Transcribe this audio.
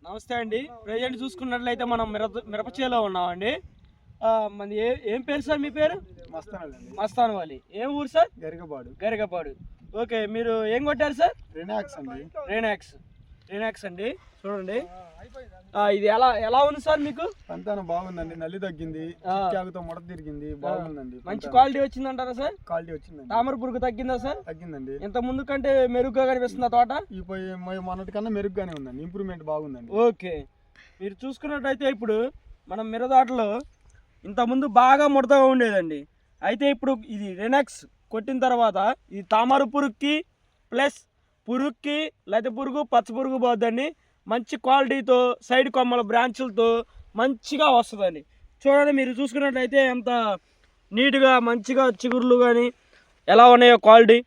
నమస్తే అండి. ప్రజెంట్ చూసుకున్నట్లయితే మనం మిరపచేలో ఉన్నామండి. మనది ఏం పేరు సార్ మీ పేరు? మస్తాన్ వాలి. ఏం ఊరు సార్? గరికపాడు. ఓకే, మీరు ఏం కొట్టారు సార్? రేనాక్స్ అండి. చూడండి, ఇది ఎలా ఉంది సార్? మీకు సంతానం బాగుందండి, నల్లి తగ్గింది, ముడత తిరిగింది, బాగుందండి. మంచి క్వాలిటీ వచ్చిందంటారా సార్? క్వాలిటీ వచ్చింది. తామర పురుగు తగ్గిందా సార్? తగ్గిందండి. ఇంత ముందు కంటే మెరుగ్గా కనిపిస్తుందా తోట? మొన్నటికన్నా మెరుగ్గానే ఉందండి, ఇంప్రూవ్మెంట్ బాగుందండి. ఓకే, మీరు చూసుకున్నట్టయితే ఇప్పుడు మనం మిరదాటలో ఇంత ముందు బాగా ముడతగా ఉండేదండి. అయితే ఇప్పుడు ఇది రెనాక్స్ కొట్టిన తర్వాత ఇది తామర పురుగుకి ప్లస్ పురుగుకి లేకపోతే పురుగు పచ్చ పురుగు పోద్దండి. మంచి క్వాలిటీతో సైడ్ కొమ్మల బ్రాంచులతో మంచిగా వస్తుందండి. చూడండి, మీరు చూసుకున్నట్లయితే ఎంత నీట్గా మంచిగా చిగుర్లు కానీ ఎలా ఉన్నాయో క్వాలిటీ.